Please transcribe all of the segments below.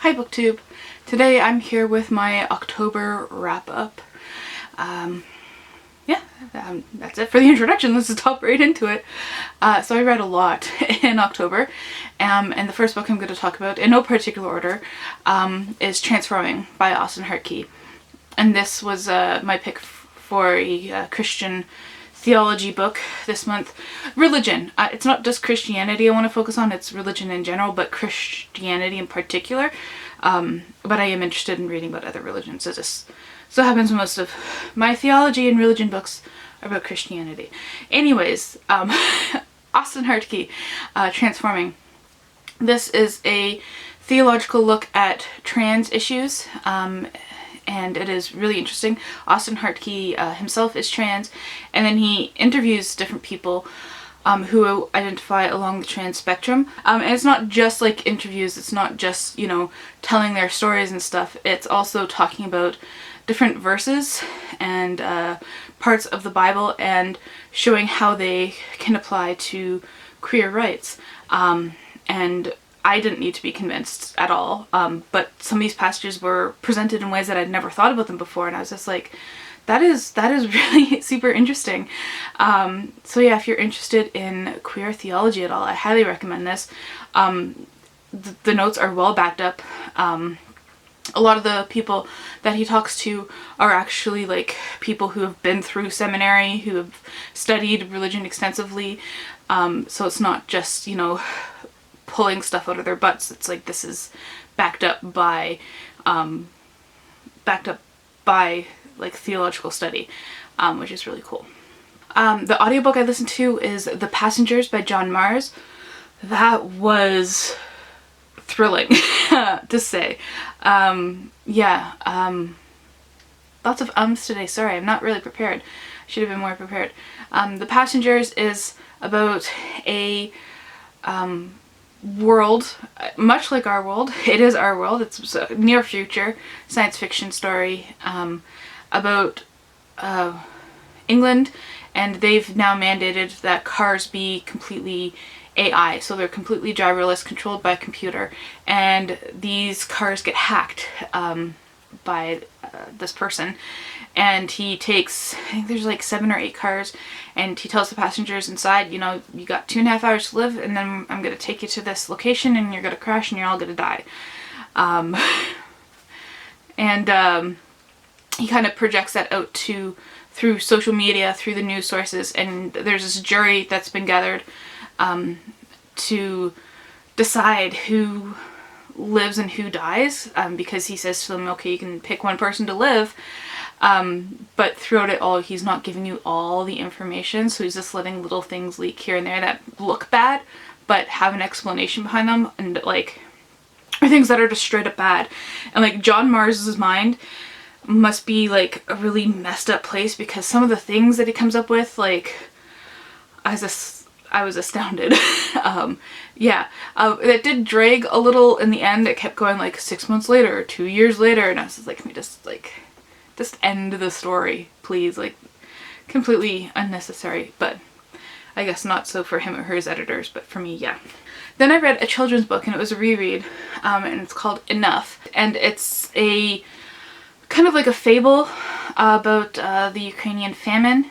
Hi BookTube! Today I'm here with my October wrap-up. That's it for the introduction. Let's just hop right into it. So I read a lot in October, and the first book I'm going to talk about, in no particular order, is Transforming by Austen Hartke. And this was my pick for a Christian theology book this month. Religion. It's not just Christianity I want to focus on, it's religion in general, but Christianity in particular. But I am interested in reading about other religions. It just so happens most of my theology and religion books are about Christianity. Anyways, Austen Hartke, Transforming. This is a theological look at trans issues, and it is really interesting. Austen Hartke himself is trans, and then he interviews different people who identify along the trans spectrum. And it's not just like interviews, it's not just, you know, telling their stories and stuff. It's also talking about different verses and parts of the Bible and showing how they can apply to queer rights. And I didn't need to be convinced at all, but some of these passages were presented in ways that I'd never thought about them before, and I was just like, that is really super interesting. So yeah, if you're interested in queer theology at all, I highly recommend this. The notes are well backed up. A lot of the people that he talks to are actually like people who have been through seminary, who have studied religion extensively. So it's not just, you know, pulling stuff out of their butts. It's like this is backed up by like theological study, which is really cool. The audiobook I listened to is The Passengers by John Mars. That was thrilling to say. Lots of ums today. Sorry, I'm not really prepared. I should have been more prepared. The Passengers is about a world, much like our world. It is our world. It's a near future science fiction story about England, and they've now mandated that cars be completely AI, so they're completely driverless, controlled by a computer, and these cars get hacked by this person, and he takes, I think there's like 7 or 8 cars, and he tells the passengers inside, you know, you got 2.5 hours to live, and then I'm gonna take you to this location, and you're gonna crash, and you're all gonna die. He kind of projects that out through social media, through the news sources, and there's this jury that's been gathered to decide who lives and who dies, because he says to them, okay, you can pick one person to live, but throughout it all he's not giving you all the information, so he's just letting little things leak here and there that look bad but have an explanation behind them, and like are things that are just straight up bad. And like John Mars's mind must be like a really messed up place, because some of the things that he comes up with, like I was astounded. It did drag a little in the end. It kept going like 6 months later or 2 years later, and I was just like, can we just end the story, please? Like, completely unnecessary, but I guess not so for him or his editors, but for me, yeah. Then I read a children's book, and it was a reread, and it's called Enough, and it's a kind of like a fable about the Ukrainian famine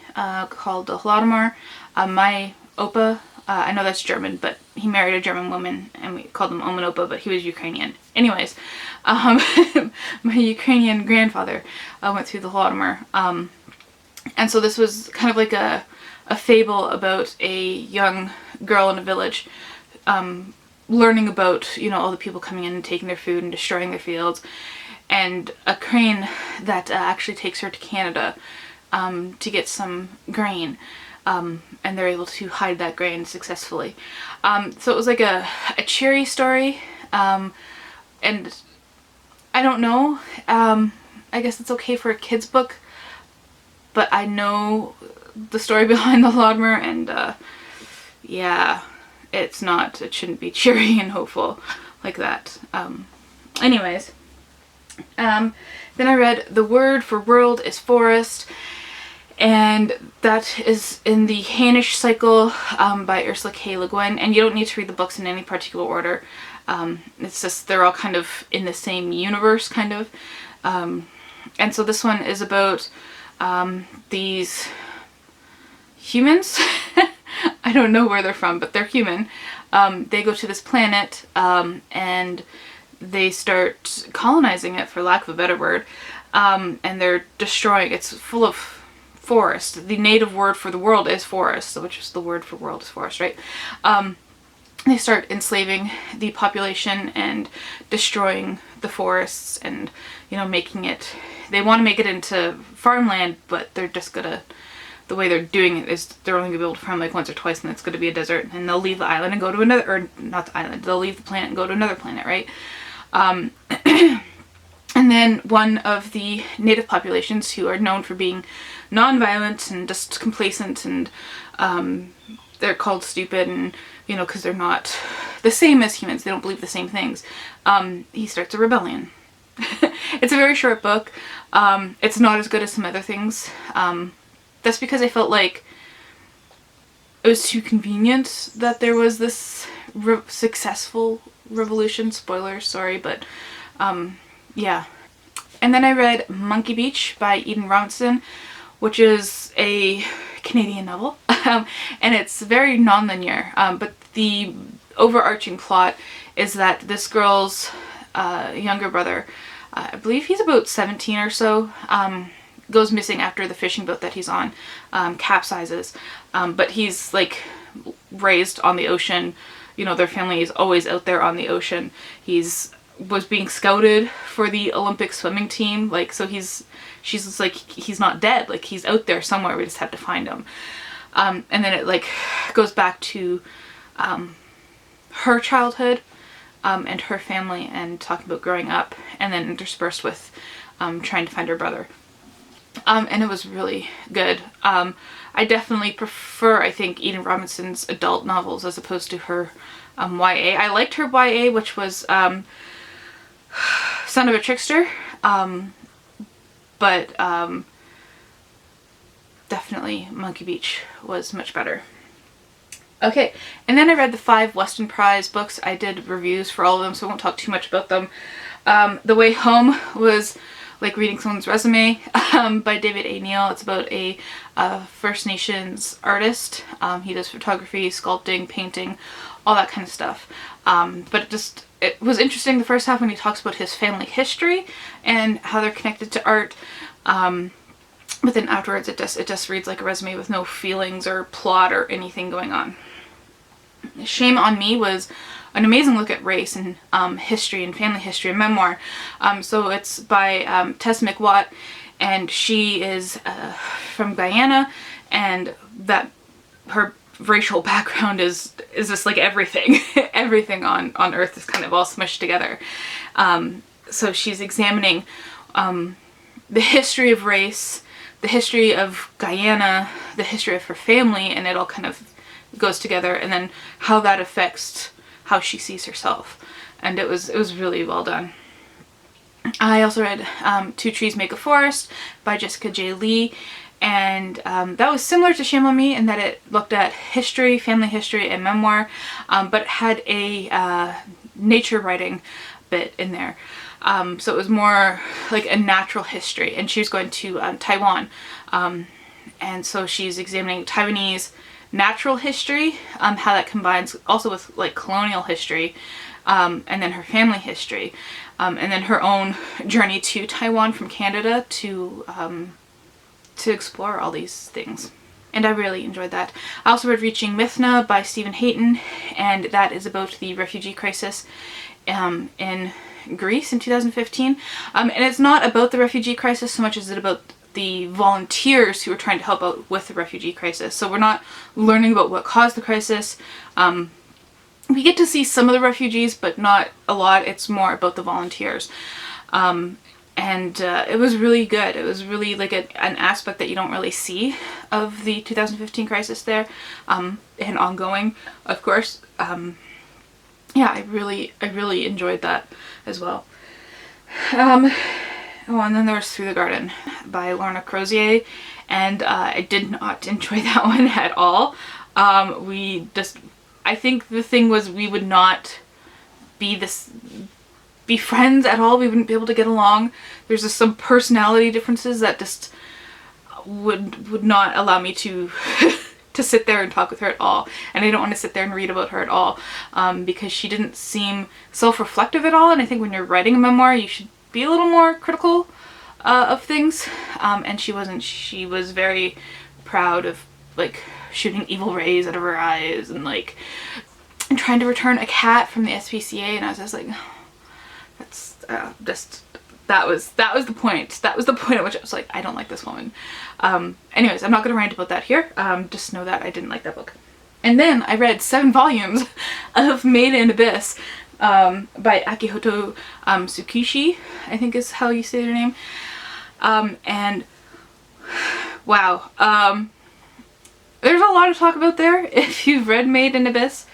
called the Holodomor. My Opa, I know that's German, but he married a German woman and we called him Oma and Opa, but he was Ukrainian. Anyways, my Ukrainian grandfather went through the Holodomor. And so this was kind of like a fable about a young girl in a village learning about, you know, all the people coming in and taking their food and destroying their fields, and a crane that actually takes her to Canada to get some grain. And they're able to hide that grain successfully. So it was like a cheery story, and I don't know, I guess it's okay for a kid's book, but I know the story behind the Holodomor, and yeah, it shouldn't be cheery and hopeful like that. Anyways, then I read The Word for World is Forest, and that is in the Hainish cycle by Ursula K. Le Guin, and you don't need to read the books in any particular order. It's just, they're all kind of in the same universe, kind of. And so this one is about these humans. I don't know where they're from, but they're human. They go to this planet and they start colonizing it, for lack of a better word, and they're destroying. It's full of forest. The native word for the world is forest, which is the word for world is forest, right? They start enslaving the population and destroying the forests, and, you know, making it, they want to make it into farmland, but they're just gonna, the way they're doing it is they're only gonna be able to farm like once or twice, and it's gonna be a desert, and they'll leave the island and go to another, or not the island, they'll leave the planet and go to another planet, right? And then one of the native populations, who are known for being non-violent and just complacent, and they're called stupid, and, you know, because they're not the same as humans, they don't believe the same things, he starts a rebellion. It's a very short book. It's not as good as some other things. That's because I felt like it was too convenient that there was this successful revolution. Spoilers, sorry, but yeah. And then I read Monkey Beach by Eden Robinson, which is a Canadian novel, and it's very non-linear, but the overarching plot is that this girl's younger brother, I believe he's about 17 or so, goes missing after the fishing boat that he's on capsizes, but he's like raised on the ocean. You know, their family is always out there on the ocean. Was being scouted for the Olympic swimming team, like, so she's just like, he's not dead, like, he's out there somewhere, we just have to find him. And then it like goes back to her childhood and her family, and talking about growing up, and then interspersed with trying to find her brother. And it was really good. I definitely prefer, I think, Eden Robinson's adult novels as opposed to her YA. I liked her YA, which was Son of a Trickster, but definitely Monkey Beach was much better. Okay, and then I read the 5 Weston Prize books. I did reviews for all of them, so I won't talk too much about them. The Way Home was like reading someone's resume, by David A. Neal. It's about a First Nations artist. He does photography, sculpting, painting, all that kind of stuff. But it was interesting the first half when he talks about his family history and how they're connected to art. But then afterwards it just reads like a resume with no feelings or plot or anything going on. Shame on Me was an amazing look at race and history and family history and memoir. So it's by Tess McWatt, and she is from Guyana, and that her racial background is just like everything. Everything on earth is kind of all smushed together. So she's examining the history of race, the history of Guyana, the history of her family, and it all kind of goes together, and then how that affects how she sees herself. And it was really well done. I also read Two Trees Make a Forest by Jessica J. Lee, and that was similar to Shame on Me in that it looked at history, family history, and memoir, but it had a nature writing bit in there. So it was more like a natural history, and she was going to Taiwan, and so she's examining Taiwanese natural history, how that combines also with like colonial history, and then her family history, and then her own journey to Taiwan from Canada to explore all these things. And I really enjoyed that. I also read Reaching Mithna by Stephen Hayton, and that is about the refugee crisis in Greece in 2015. And it's not about the refugee crisis so much as it about the volunteers who are trying to help out with the refugee crisis. So we're not learning about what caused the crisis. We get to see some of the refugees, but not a lot. It's more about the volunteers. And it was really good. It was really like an aspect that you don't really see of the 2015 crisis there, and ongoing, of course. Yeah, I really enjoyed that as well. Oh, and then there was Through the Garden by Lorna Crozier, and I did not enjoy that one at all. I think the thing was we would not be friends at all. We wouldn't be able to get along. There's just some personality differences that just would not allow me to to sit there and talk with her at all. And I don't want to sit there and read about her at all, because she didn't seem self-reflective at all. And I think when you're writing a memoir, you should be a little more critical of things. And she wasn't. She was very proud of like shooting evil rays out of her eyes and like trying to return a cat from the SPCA. And I was just like, that's just, that was the point. That was the point at which I was like, I don't like this woman. Anyways, I'm not going to rant about that here. Just know that I didn't like that book. And then I read 7 volumes of Maiden Abyss by Akihito Tsukishi, I think is how you say their name. And wow, there's a lot to talk about there. If you've read Maiden Abyss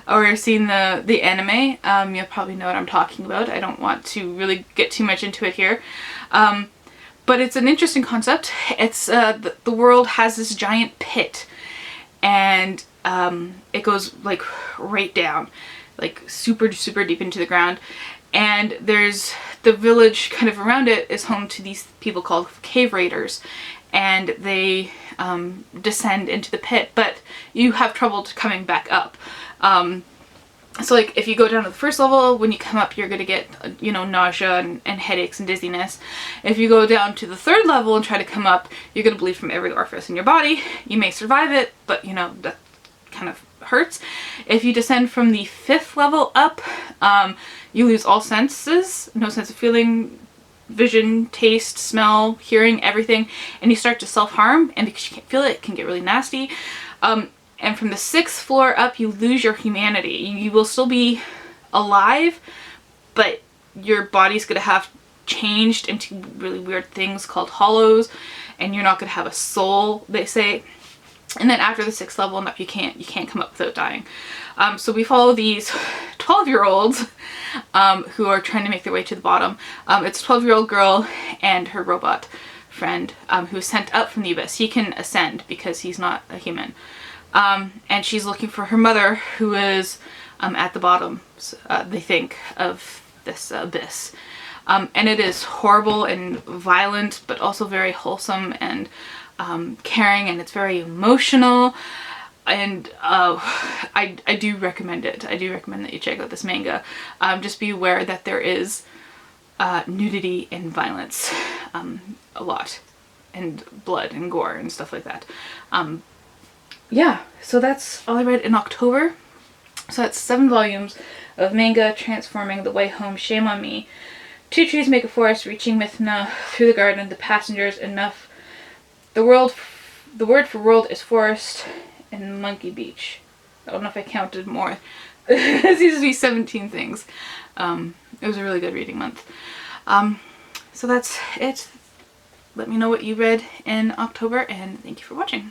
or seen the anime, you'll probably know what I'm talking about. I don't want to really get too much into it here. But it's an interesting concept. It's the world has this giant pit, and it goes like right down, like super deep into the ground. And there's the village kind of around it is home to these people called cave raiders, and they descend into the pit, but you have trouble coming back up. So like if you go down to the first level, when you come up you're gonna get, you know, nausea and headaches and dizziness. If you go down to the 3rd level and try to come up, you're gonna bleed from every orifice in your body. You may survive it, but you know, that kind of hurts. If you descend from the 5th level up, you lose all senses, no sense of feeling, vision, taste, smell, hearing, everything, and you start to self-harm, and because you can't feel it can get really nasty. And from the 6th floor up, you lose your humanity. You will still be alive, but your body's gonna have changed into really weird things called hollows, and you're not gonna have a soul, they say. And then after the 6th level and up, you can't come up without dying. So we follow these 12-year-olds who are trying to make their way to the bottom. It's a 12-year-old girl and her robot friend who is sent up from the abyss. He can ascend because he's not a human. And she's looking for her mother, who is at the bottom, they think, of this abyss. And it is horrible and violent, but also very wholesome and caring, and it's very emotional. And I do recommend it. I do recommend that you check out this manga. Just be aware that there is nudity and violence a lot, and blood and gore and stuff like that. Yeah, so that's all I read in October. So that's 7 volumes of manga transforming the way home. Shame on me. 2 trees make a forest, reaching Mithna through the garden. The passengers enough. The word for world is forest and Monkey Beach. I don't know if I counted more. It seems to be 17 things. It was a really good reading month. So that's it. Let me know what you read in October, and thank you for watching.